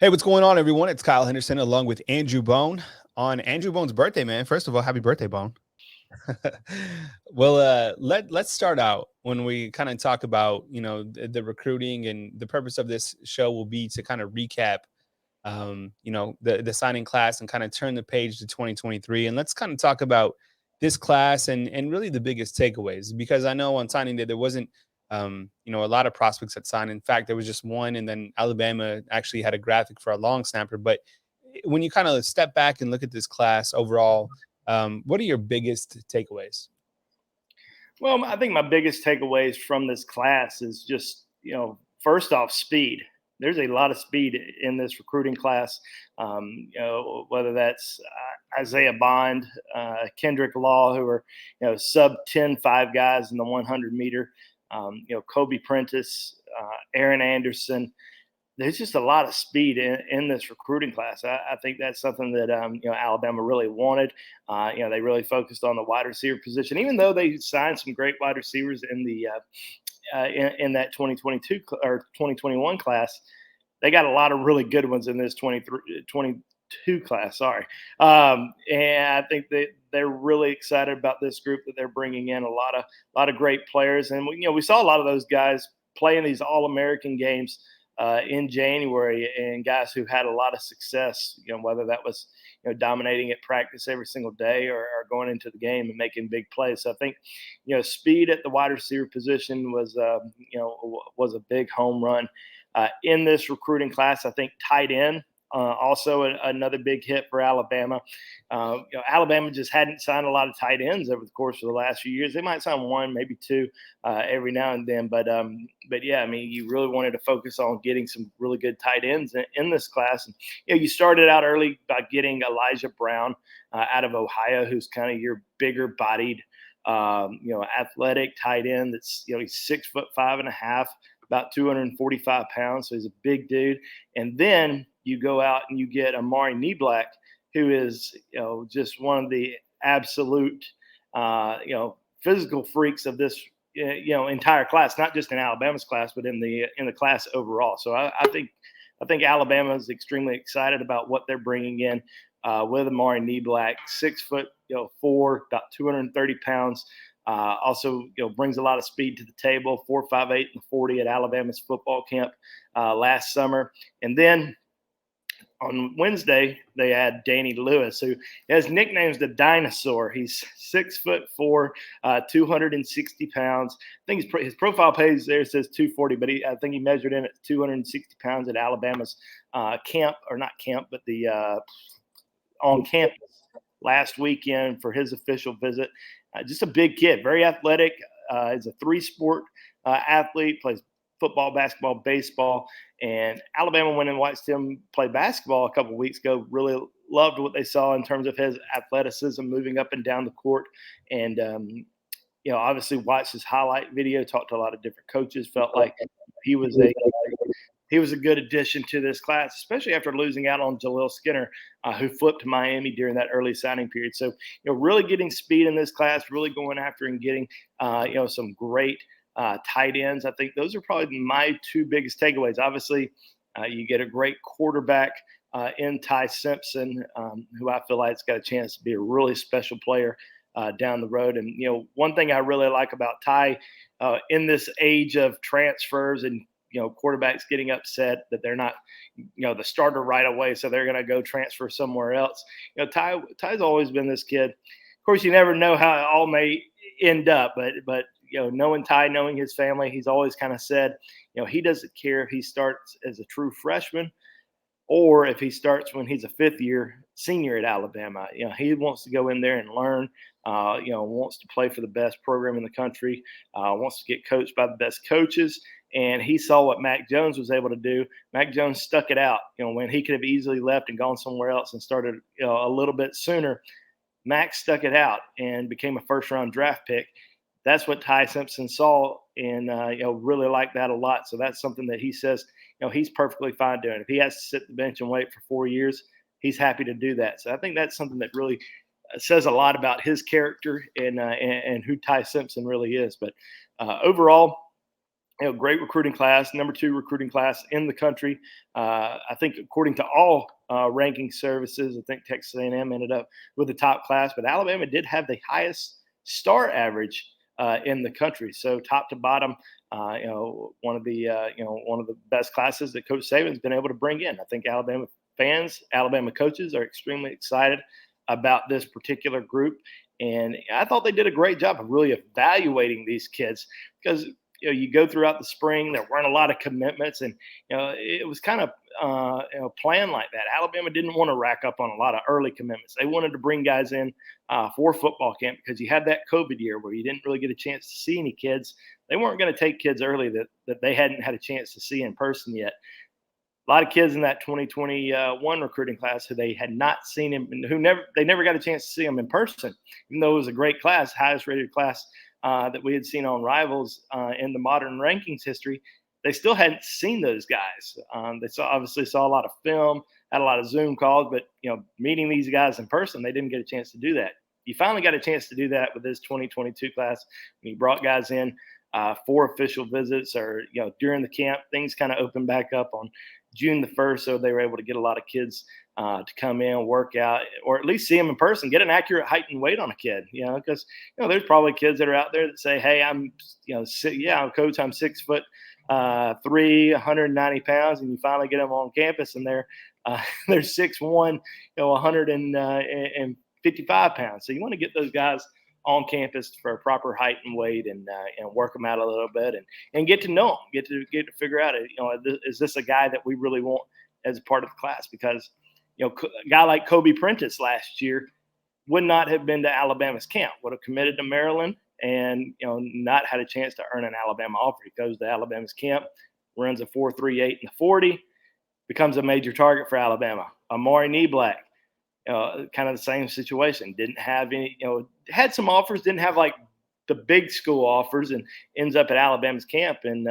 Hey, what's going on, everyone? It's Kyle Henderson along with Andrew Bone on Andrew Bone's birthday, man. First of all, happy birthday, Bone. Let's start out when we kind of talk about the recruiting, and the purpose of this show will be to kind of recap the signing class and kind of turn the page to 2023, and let's kind of talk about this class and really the biggest takeaways, because I know on signing day there wasn't a lot of prospects that signed. In fact, there was just one, and then Alabama actually had a graphic for a long snapper. But when you kind of step back and look at this class overall, what are your biggest takeaways? Well, I think my biggest takeaways from this class is just, first off, speed. There's a lot of speed in this recruiting class. Whether that's Isaiah Bond, Kendrick Law, who are, sub 10.5 guys in the 100 meter, Kobe Prentice, Aaron Anderson. There's just a lot of speed in this recruiting class. I think that's something that Alabama really wanted. They really focused on the wide receiver position, even though they signed some great wide receivers in the in that 2022 or 2021 class. They got a lot of really good ones in this 22 class. Sorry, and I think they're really excited about this group that they're bringing in a lot of great players, and we saw a lot of those guys play in these All American games in January, and guys who had a lot of success, whether that was, dominating at practice every single day, or going into the game and making big plays. So I think, speed at the wide receiver position was a big home run in this recruiting class. I think tight end. Also, another big hit for Alabama. Alabama just hadn't signed a lot of tight ends over the course of the last few years. They might sign one, maybe two every now and then, but yeah, I mean, you really wanted to focus on getting some really good tight ends in this class. And you started out early by getting Elijah Brown out of Ohio, who's kind of your bigger bodied, athletic tight end. That's he's 6'5.5", about 245 pounds, so he's a big dude. And then you go out and you get Amari Kneblack, who is just one of the absolute physical freaks of this entire class, not just in Alabama's class, but in the class overall. So I think Alabama is extremely excited about what they're bringing in with Amari Kneblack, 6'4", about 230 pounds. Also, brings a lot of speed to the table. 4.58 and 40 at Alabama's football camp last summer, and then on Wednesday, they had Danny Lewis, who has nicknames the Dinosaur. He's 6'4", 260 pounds. I think his profile page there says 240, but I think he measured in at 260 pounds at Alabama's camp, or not camp, but the on campus last weekend for his official visit. Just a big kid, very athletic. Is a three-sport athlete, plays football, basketball, baseball. And Alabama went and watched him play basketball a couple of weeks ago. Really loved what they saw in terms of his athleticism, moving up and down the court. And, obviously watched his highlight video, talked to a lot of different coaches, felt like he was a good addition to this class, especially after losing out on Jaleel Skinner, who flipped to Miami during that early signing period. So, really getting speed in this class, really going after and getting, some great tight ends. I think those are probably my two biggest takeaways. Obviously, you get a great quarterback in Ty Simpson, who I feel like has got a chance to be a really special player down the road. And, one thing I really like about Ty in this age of transfers and, quarterbacks getting upset that they're not, the starter right away, so they're going to go transfer somewhere else. Ty's always been this kid. Of course, you never know how it all may end up, but knowing Ty, knowing his family, he's always kind of said, he doesn't care if he starts as a true freshman or if he starts when he's a fifth-year senior at Alabama. He wants to go in there and learn. Wants to play for the best program in the country. Wants to get coached by the best coaches. And he saw what Mac Jones was able to do. Mac Jones stuck it out. When he could have easily left and gone somewhere else and started, a little bit sooner, Mac stuck it out and became a first-round draft pick. That's what Ty Simpson saw, and really liked that a lot. So that's something that he says, he's perfectly fine doing. If he has to sit the bench and wait for 4 years, he's happy to do that. So I think that's something that really says a lot about his character and who Ty Simpson really is. But overall, great recruiting class, number 2 recruiting class in the country. I think according to all ranking services, I think Texas A&M ended up with the top class, but Alabama did have the highest star average in the country. So top to bottom, one of the best classes that Coach Saban's been able to bring in. I think Alabama fans, Alabama coaches are extremely excited about this particular group. And I thought they did a great job of really evaluating these kids because you go throughout the spring, there weren't a lot of commitments, and it was kind of planned like that. Alabama didn't want to rack up on a lot of early commitments. They wanted to bring guys in for football camp because you had that COVID year where you didn't really get a chance to see any kids. They weren't going to take kids early that they hadn't had a chance to see in person yet. A lot of kids in that 2021 recruiting class who they had not seen him, they never got a chance to see him in person, even though it was a great class, highest rated class that we had seen on Rivals in the modern rankings history. They still hadn't seen those guys. They obviously saw a lot of film, had a lot of Zoom calls, but meeting these guys in person, they didn't get a chance to do that. You finally got a chance to do that with this 2022 class. You brought guys in for official visits, or during the camp. Things kind of opened back up on June the 1st, so they were able to get a lot of kids to come in, work out, or at least see them in person, get an accurate height and weight on a kid. Because there's probably kids that are out there that say, "Hey, I'm coach, I'm 6'3", 190 pounds," and you finally get them on campus and they're 6'1", 155 pounds. So you want to get those guys on campus for a proper height and weight, and work them out a little bit, and get to know them, get to figure out, is this a guy that we really want as a part of the class? Because a guy like Kobe Prentice last year would not have been to Alabama's camp, would have committed to Maryland, and not had a chance to earn an Alabama offer. He goes to Alabama's camp, runs a 4.38 in the 40, becomes a major target for Alabama. Amari Knee-Black, kind of the same situation. Didn't have any, had some offers, didn't have like the big school offers, and ends up at Alabama's camp, and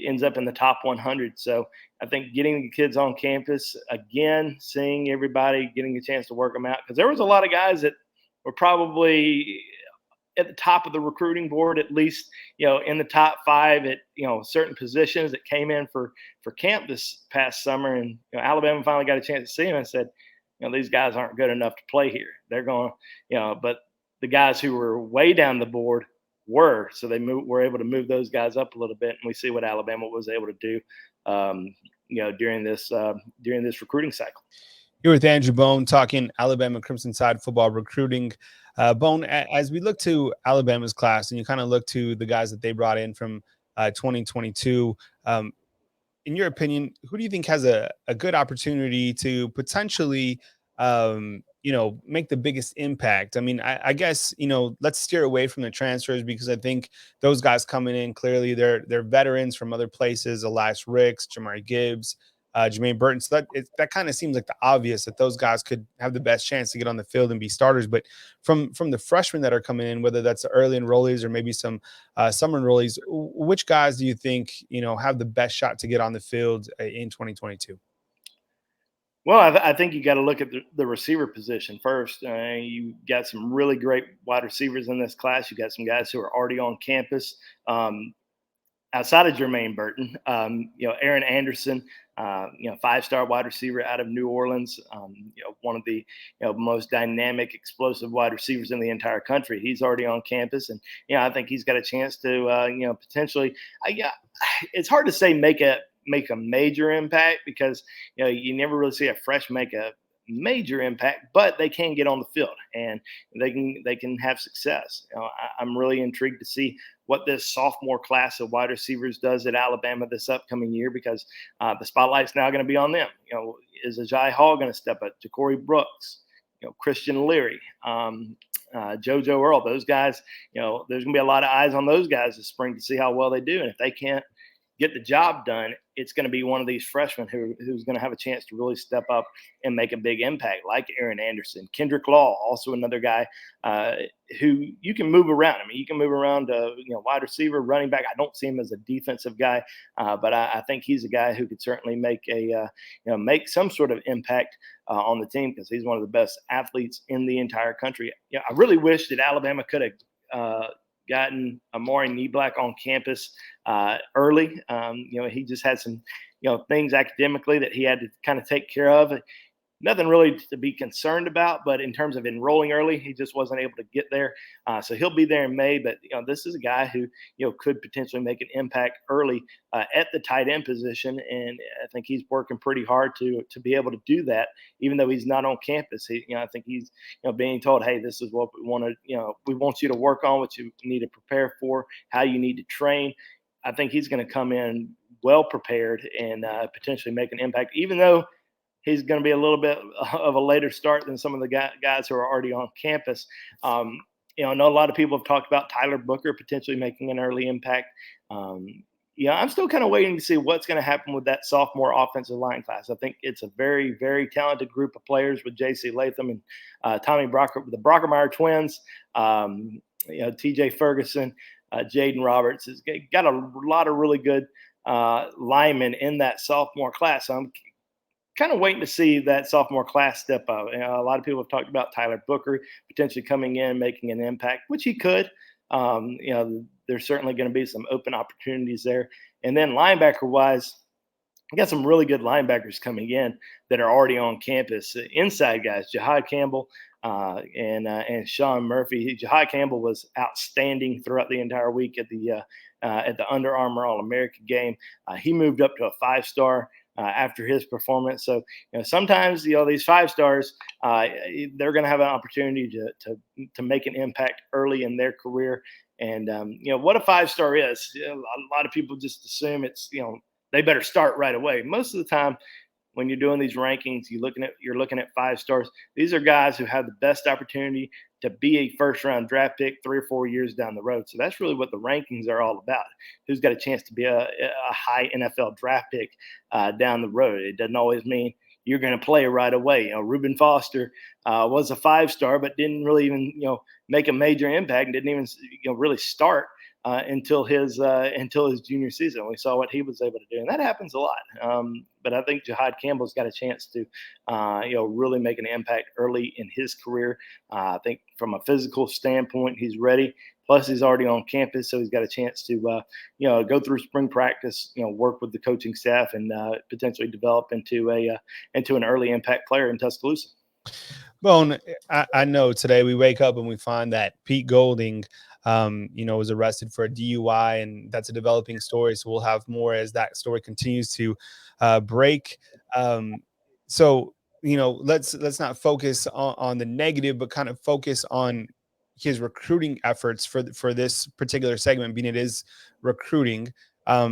ends up in the top 100. So I think getting the kids on campus again, seeing everybody, getting a chance to work them out, because there was a lot of guys that were probably at the top of the recruiting board, at least in the top 5 at certain positions that came in for camp this past summer, and Alabama finally got a chance to see them and said, these guys aren't good enough to play here. They're going, but the guys who were way down the board were, so were able to move those guys up a little bit, and we see what Alabama was able to do, during this recruiting cycle. Here with Andrew Bone talking Alabama Crimson Tide football recruiting. Bone, as we look to Alabama's class, and you kind of look to the guys that they brought in from 2022, in your opinion, who do you think has a good opportunity to potentially, make the biggest impact? I mean, I guess, let's steer away from the transfers, because I think those guys coming in, clearly they're veterans from other places: Elias Ricks, Jamari Gibbs, Jermaine Burton. So that kind of seems like the obvious that those guys could have the best chance to get on the field and be starters. But from the freshmen that are coming in, whether that's the early enrollees or maybe some summer enrollees, which guys do you think have the best shot to get on the field in 2022? Well, I think you got to look at the receiver position first. You got some really great wide receivers in this class. You got some guys who are already on campus. Outside of Jermaine Burton, Aaron Anderson, 5-star wide receiver out of New Orleans, one of the most dynamic, explosive wide receivers in the entire country. He's already on campus, and I think he's got a chance to potentially. It's hard to say make a major impact, because you never really see a fresh make a major impact, but they can get on the field and they can have success. I'm really intrigued to see what this sophomore class of wide receivers does at Alabama this upcoming year, because the spotlight's now going to be on them. Is Ajay Hall going to step up? Ja'Cory Brooks, Christian Leary, JoJo Earl, those guys, there's going to be a lot of eyes on those guys this spring to see how well they do. And if they can't get the job done, it's going to be one of these freshmen who's going to have a chance to really step up and make a big impact, like Aaron Anderson. Kendrick Law, also another guy who you can move around. I mean, you can move around wide receiver, running back. I don't see him as a defensive guy, but I think he's a guy who could certainly make make some sort of impact on the team, because he's one of the best athletes in the entire country. I really wish that Alabama could have gotten Amari Black on campus early. He just had some things academically that he had to kind of take care of. Nothing really to be concerned about, but in terms of enrolling early, he just wasn't able to get there. So he'll be there in May. But this is a guy who could potentially make an impact early at the tight end position, and I think he's working pretty hard to be able to do that, even though he's not on campus. I think he's being told, hey, this is what we want to we want you to work on, what you need to prepare for, how you need to train. I think he's going to come in well prepared and potentially make an impact, even though he's going to be a little bit of a later start than some of the guys who are already on campus. I know a lot of people have talked about Tyler Booker potentially making an early impact. I'm still kind of waiting to see what's going to happen with that sophomore offensive line class. I think it's a very, very talented group of players with J.C. Latham and Tommy Brocker, the Brockermeyer twins, T.J. Ferguson, Jaden Roberts. Has got a lot of really good linemen in that sophomore class. So I'm kind of waiting to see that sophomore class step up. A lot of people have talked about Tyler Booker potentially coming in, making an impact, which he could. There's certainly going to be some open opportunities there. And then linebacker wise, I got some really good linebackers coming in that are already on campus. Inside guys, Jahad Campbell and Sean Murphy. Jahad Campbell was outstanding throughout the entire week at the Under Armour All-American game. He moved up to a 5-star. After his performance. So, sometimes, these 5 stars, they're going to have an opportunity to make an impact early in their career. And, what a 5-star is, a lot of people just assume it's, they better start right away. Most of the time, when you're doing these rankings, you're looking at 5 stars. These are guys who have the best opportunity to be a first-round draft pick 3 or 4 years down the road. So that's really what the rankings are all about. Who's got a chance to be a high NFL draft pick down the road? It doesn't always mean you're going to play right away. Reuben Foster was a 5-star, but didn't really even make a major impact and didn't even really start until his junior season. We saw what he was able to do, and that happens a lot. But I think Jahad Campbell's got a chance to really make an impact early in his career. I think from a physical standpoint, he's ready. Plus, he's already on campus, so he's got a chance to go through spring practice, work with the coaching staff, and potentially develop into an early impact player in Tuscaloosa. Bone, I know today we wake up and we find that Pete Golding, was arrested for a DUI, and that's a developing story. So we'll have more as that story continues to break. So let's not focus on the negative, but kind of focus on his recruiting efforts for this particular segment, being it is recruiting.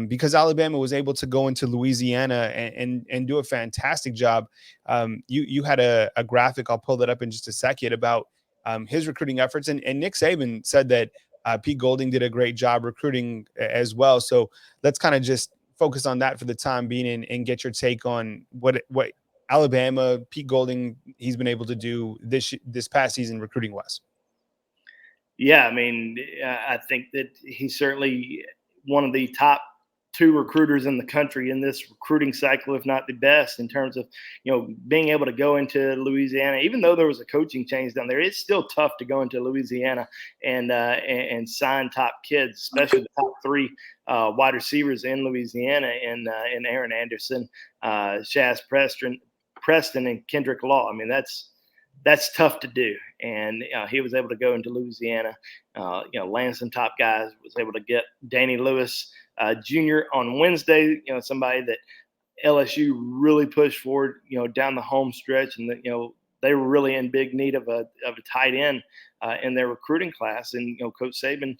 Because Alabama was able to go into Louisiana and do a fantastic job. You had a graphic, I'll pull that up in just a second, about his recruiting efforts. And Nick Saban said that Pete Golding did a great job recruiting as well. So let's kind of just focus on that for the time being and get your take on what Alabama, Pete Golding, he's been able to do this past season recruiting wise. Yeah, I mean, I think that he's certainly one of the top 2 recruiters in the country in this recruiting cycle, if not the best, in terms of being able to go into Louisiana. Even though there was a coaching change down there, it's still tough to go into Louisiana and sign top kids, especially the top 3 wide receivers in Louisiana, and Aaron Anderson, Shaz Preston, and Kendrick Law. I mean, that's tough to do. And he was able to go into Louisiana, land some top guys, was able to get Danny Lewis Jr. on Wednesday, somebody that LSU really pushed forward, down the home stretch. And that, they were really in big need of a tight end in their recruiting class. And, Coach Saban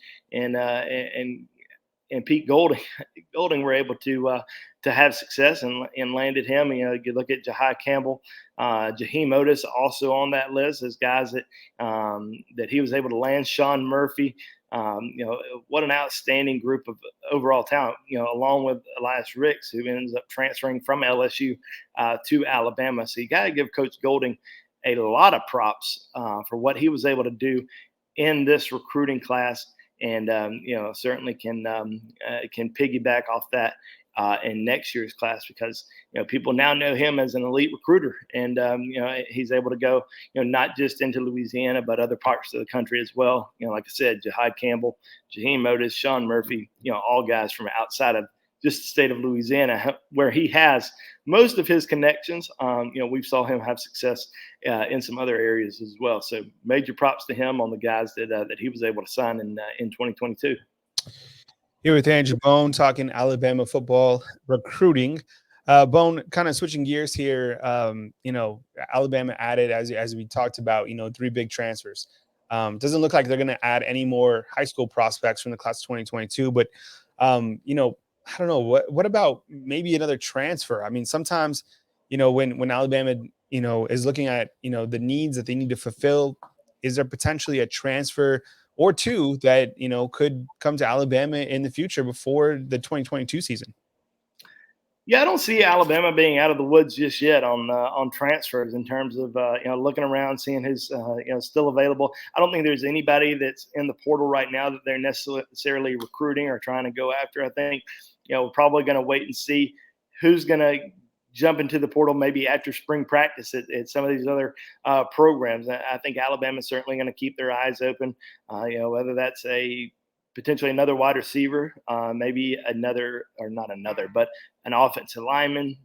and Pete Golding were able to have success and landed him. You look at Jahad Campbell, Jaheim Otis also on that list as guys that he was able to land. Sean Murphy, what an outstanding group of overall talent. Along with Elias Ricks, who ends up transferring from LSU to Alabama. So you got to give Coach Golding a lot of props for what he was able to do in this recruiting class. And certainly can piggyback off that in next year's class because people now know him as an elite recruiter, and he's able to go not just into Louisiana but other parts of the country as well. Like I said, Jahad Campbell, Jaheim Otis, Sean Murphy, all guys from outside of just the state of Louisiana, where he has most of his connections. We saw him have success in some other areas as well. So major props to him on the guys that he was able to sign in 2022. Here with Andrew Bone talking Alabama football recruiting. Bone, kind of switching gears here. Alabama added, as we talked about, three big transfers. Doesn't look like they're going to add any more high school prospects from the class of 2022. But I don't know what about maybe another transfer. I mean, sometimes when Alabama is looking at the needs that they need to fulfill, is there potentially a transfer or two that could come to Alabama in the future before the 2022 season? Yeah, I don't see Alabama being out of the woods just yet on transfers in terms of looking around, seeing who's still available. I don't think there's anybody that's in the portal right now that they're necessarily recruiting or trying to go after. I think we're probably going to wait and see who's going to jump into the portal maybe after spring practice at some of these other programs. I think Alabama's certainly going to keep their eyes open. Whether that's potentially another wide receiver, maybe another, or not another, but an offensive lineman,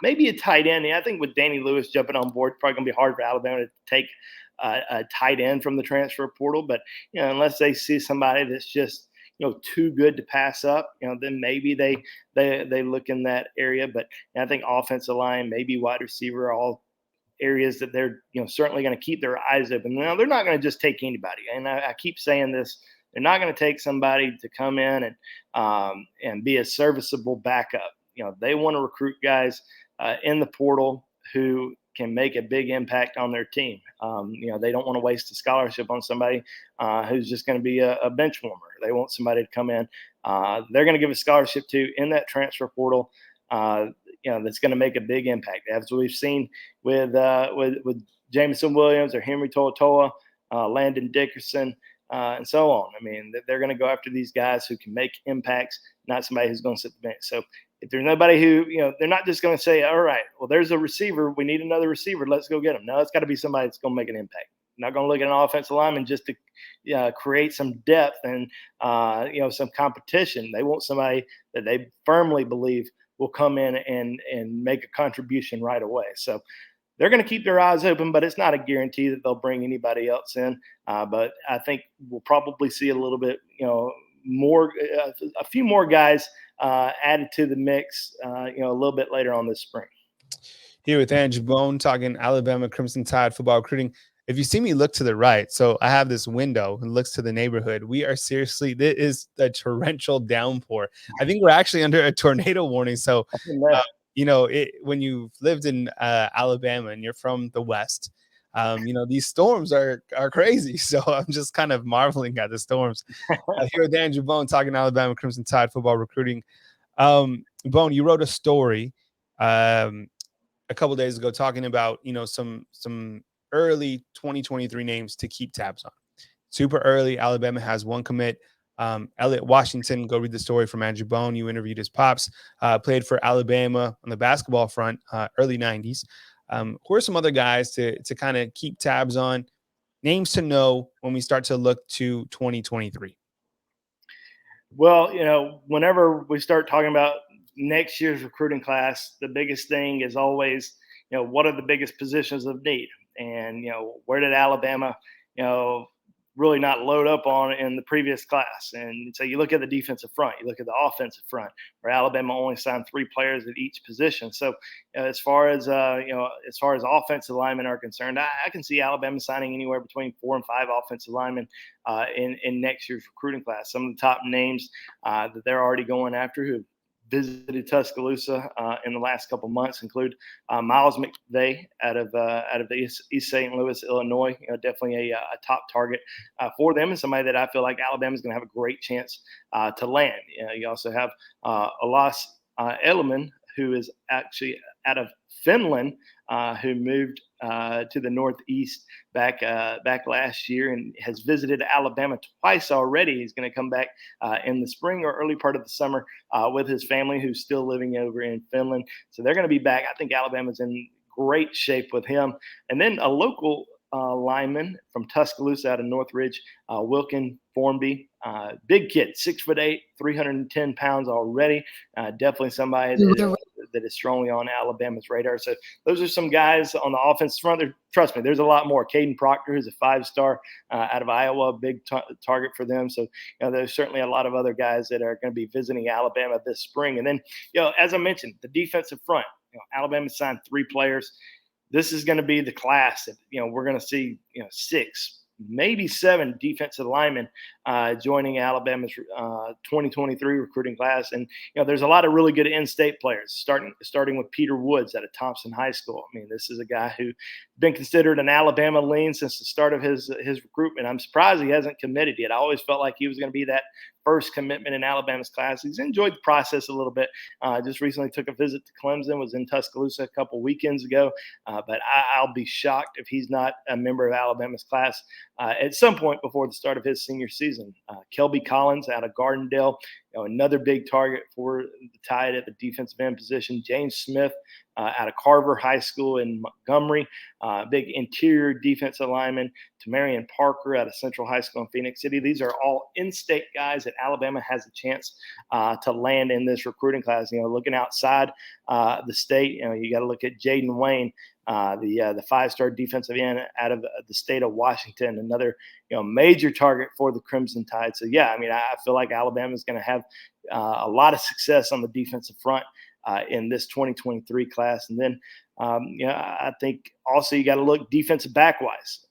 maybe a tight end. I think with Danny Lewis jumping on board, it's probably going to be hard for Alabama to take a tight end from the transfer portal. But unless they see somebody that's just too good to pass up, then maybe they look in that area. But I think offensive line, maybe wide receiver, all areas that they're certainly going to keep their eyes open. Now they're not going to just take anybody, and I keep saying this. They're not going to take somebody to come in and be a serviceable backup. They want to recruit guys in the portal who can make a big impact on their team. They don't want to waste a scholarship on somebody who's just going to be a bench warmer. They want somebody to come in. They're going to give a scholarship to in that transfer portal. That's going to make a big impact, as we've seen with Jameson Williams or Henry To'oTo'o, Landon Dickerson. And so on. I mean, they're going to go after these guys who can make impacts, not somebody who's going to sit the bench. So if there's nobody who, they're not just going to say, all right, well, there's a receiver. We need another receiver. Let's go get him. No, it's got to be somebody that's going to make an impact. Not going to look at an offensive lineman just to create some depth and, some competition. They want somebody that they firmly believe will come in and make a contribution right away. So they're going to keep their eyes open, but it's not a guarantee that they'll bring anybody else in. But I think we'll probably see a little bit, more, a few more guys added to the mix, a little bit later on this spring. Here with Andrew Bone talking Alabama Crimson Tide football recruiting. If you see me look to the right, so I have this window and looks to the neighborhood. We are seriously, this is a torrential downpour. I think we're actually under a tornado warning. So, when you've lived in Alabama and you're from the West, these storms are crazy. So I'm just kind of marveling at the storms. Here with Andrew Bone talking Alabama Crimson Tide football recruiting. Bone, you wrote a story a couple days ago talking about some early 2023 names to keep tabs on. Super early. Alabama has one commit. Elliot Washington, go read the story from Andrew Bone. You interviewed his pops, played for Alabama on the basketball front, early 90s. Who are some other guys to kind of keep tabs on, names to know when we start to look to 2023? Well, whenever we start talking about next year's recruiting class, the biggest thing is always, what are the biggest positions of need? And, where did Alabama, really not load up on in the previous class? And so you look at the defensive front, you look at the offensive front, where Alabama only signed 3 players at each position. So as far as offensive linemen are concerned, I can see Alabama signing anywhere between 4 and 5 offensive linemen in next year's recruiting class. Some of the top names that they're already going after who visited Tuscaloosa in the last couple months include Miles McVay out of the East St. Louis, Illinois. Definitely a top target for them, and somebody that I feel like Alabama is going to have a great chance to land. You also have Alas Edelman, who is actually out of Finland, who moved to the Northeast back last year and has visited Alabama twice already. He's going to come back in the spring or early part of the summer with his family, who's still living over in Finland. So they're going to be back. I think Alabama's in great shape with him. And then a local lineman from Tuscaloosa out of Northridge, Wilkin Formby. Big kid, 6'8", 310 pounds already. Definitely somebody that is strongly on Alabama's radar. So those are some guys on the offensive front. Trust me, there's a lot more. Caden Proctor, who's a 5-star out of Iowa, big target for them. So there's certainly a lot of other guys that are going to be visiting Alabama this spring. And then, as I mentioned, the defensive front. Alabama signed 3 players. This is going to be the class that we're going to see 6, maybe 7 defensive linemen joining Alabama's 2023 recruiting class. And there's a lot of really good in-state players, starting with Peter Woods out of Thompson High School. I mean, this is a guy who's been considered an Alabama lean since the start of his recruitment. I'm surprised he hasn't committed yet. I always felt like he was going to be that first commitment in Alabama's class. He's enjoyed the process a little bit. Just recently took a visit to Clemson, was in Tuscaloosa a couple weekends ago. But I'll be shocked if he's not a member of Alabama's class at some point before the start of his senior season. Kelby Collins out of Gardendale, another big target for the Tide at the defensive end position. James Smith out of Carver High School in Montgomery, big interior defensive lineman. Tamarian Parker out of Central High School in Phoenix City. These are all in-state guys that Alabama has a chance to land in this recruiting class. Looking outside the state, you got to look at Jaden Wayne, the 5-star defensive end out of the state of Washington, another major target for the Crimson Tide. So I mean, I feel like Alabama is going to have a lot of success on the defensive front in this 2023 class. And then I think also you got to look defensive back wise.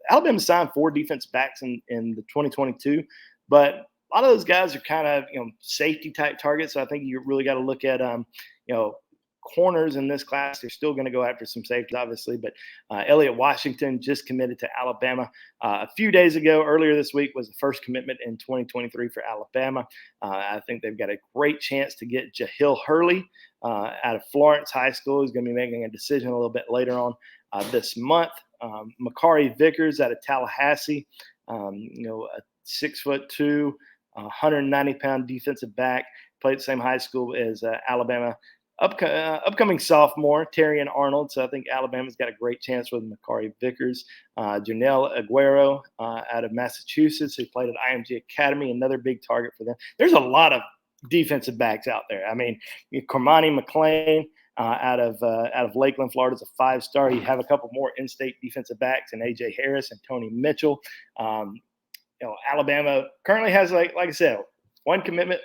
Alabama signed 4 defensive backs in the 2022, but a lot of those guys are kind of safety type targets. So I think you really got to look at corners in this class. They're still going to go after some safeties, obviously, but Elliott Washington just committed to Alabama a few days ago. Earlier this week was the first commitment in 2023 for Alabama. I think they've got a great chance to get Jahil Hurley out of Florence High School. He's going to be making a decision a little bit later on this month. Makari Vickers out of Tallahassee, a 6'2", 190-pound defensive back, played the same high school as Alabama. Upcoming sophomore, Terrian Arnold. So I think Alabama's got a great chance with Makari Vickers. Janelle Aguero out of Massachusetts, who played at IMG Academy, another big target for them. There's a lot of defensive backs out there. I mean, Cormani McClain out of Lakeland, Florida, is a 5-star. You have a couple more in-state defensive backs, and AJ Harris and Tony Mitchell. Alabama currently has, like I said, 1 commitment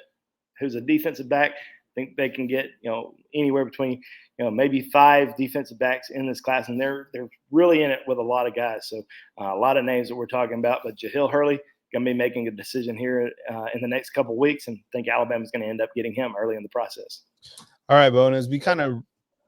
who's a defensive back. I think they can get anywhere between maybe 5 defensive backs in this class, and they're really in it with a lot of guys. So a lot of names that we're talking about, but Jahil Hurley going to be making a decision here in the next couple of weeks, and I think Alabama's going to end up getting him early in the process. All right, Bo, and as we kind of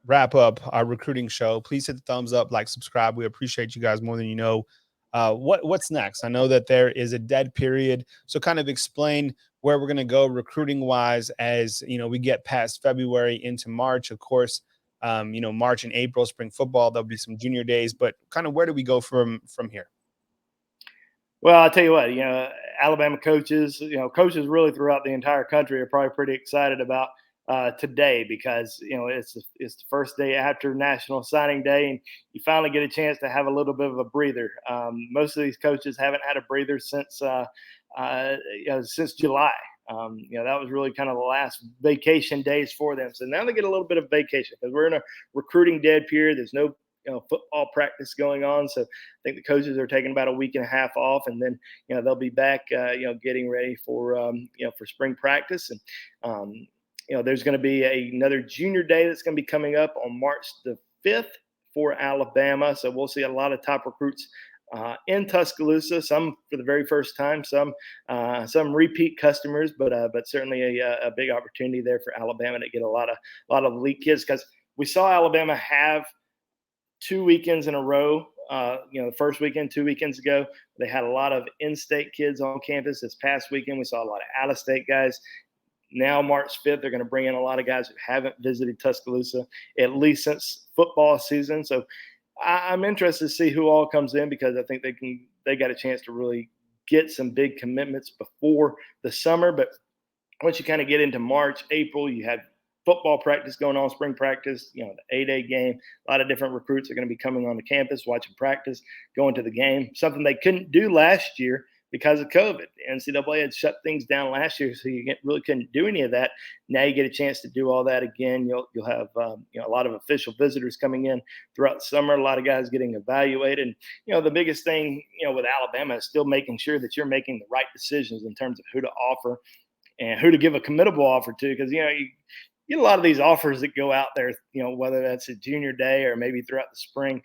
wrap up our recruiting show, please hit the thumbs up, like, subscribe. We appreciate you guys more than you know. What's next? I know that there is a dead period, so kind of explain where we're going to go recruiting wise as we get past February into March. Of course, March and April, spring football, there'll be some junior days, but kind of where do we go from here? Well, I'll tell you what, Alabama coaches really throughout the entire country are probably pretty excited about today, because it's the first day after National Signing Day, and you finally get a chance to have a little bit of a breather. Most of these coaches haven't had a breather since July. That was really kind of the last vacation days for them. So now they get a little bit of vacation because we're in a recruiting dead period. There's no football practice going on. So I think the coaches are taking about a week and a half off, and then they'll be back getting ready for spring practice. And there's going to be another junior day that's going to be coming up on March the 5th for Alabama. So we'll see a lot of top recruits in Tuscaloosa, some for the very first time, some repeat customers, but certainly a big opportunity there for Alabama to get a lot of elite kids, because we saw Alabama have 2 weekends in a row. The first weekend 2 weekends ago, they had a lot of in-state kids on campus. This past weekend, we saw a lot of out-of-state guys. Now, March 5th, they're going to bring in a lot of guys who haven't visited Tuscaloosa, at least since football season. So I'm interested to see who all comes in, because I think they got a chance to really get some big commitments before the summer. But once you kind of get into March, April, you have football practice going on, spring practice, the 8A game. A lot of different recruits are going to be coming on the campus, watching practice, going to the game, something they couldn't do last year because of COVID. The NCAA had shut things down last year, so you really couldn't do any of that. Now you get a chance to do all that again. You'll have a lot of official visitors coming in throughout the summer. A lot of guys getting evaluated. And, the biggest thing with Alabama is still making sure that you're making the right decisions in terms of who to offer and who to give a committable offer to, because you get a lot of these offers that go out there, whether that's a junior day or maybe throughout the spring.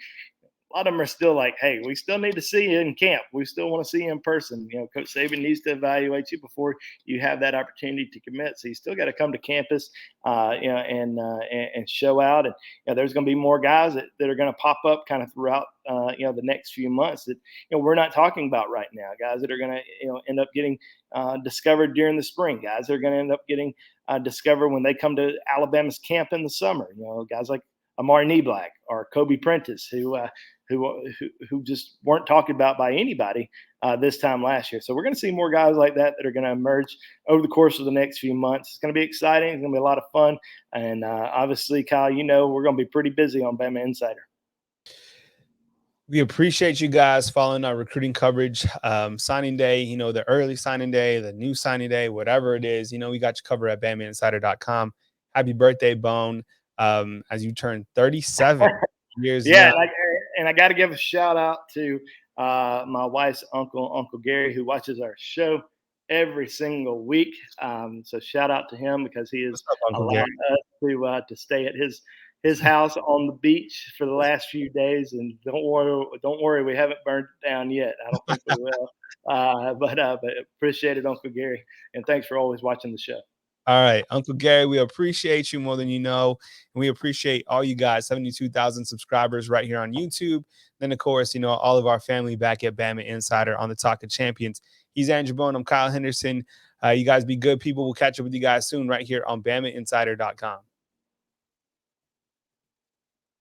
A lot of them are still like, hey, we still need to see you in camp. We still want to see you in person. Coach Saban needs to evaluate you before you have that opportunity to commit. So you still got to come to campus, and show out. And there's going to be more guys that are going to pop up kind of throughout, the next few months that we're not talking about right now. Guys that are going to end up getting discovered during the spring. Guys that are going to end up getting discovered when they come to Alabama's camp in the summer. Guys like Amari Neblack or Kobe Prentice, who just weren't talked about by anybody this time last year. So we're going to see more guys like that are going to emerge over the course of the next few months. It's going to be exciting. It's going to be a lot of fun. And obviously, Kyle, we're going to be pretty busy on Bama Insider. We appreciate you guys following our recruiting coverage. Signing day, the early signing day, the new signing day, whatever it is, we got you covered at BamaInsider.com. Happy birthday, Bone, as you turn 37 years young. And I got to give a shout out to my wife's Uncle Gary, who watches our show every single week. So shout out to him, because he has allowed us to stay at his house on the beach for the last few days. And don't worry, we haven't burned it down yet. I don't think we will. But appreciate it, Uncle Gary, and thanks for always watching the show. All right, Uncle Gary, we appreciate you more than you know. And we appreciate all you guys, 72,000 subscribers right here on YouTube. Then, of course, all of our family back at Bama Insider on the Talk of Champions. He's Andrew Bone. I'm Kyle Henderson. You guys be good people. We'll catch up with you guys soon right here on BamaInsider.com.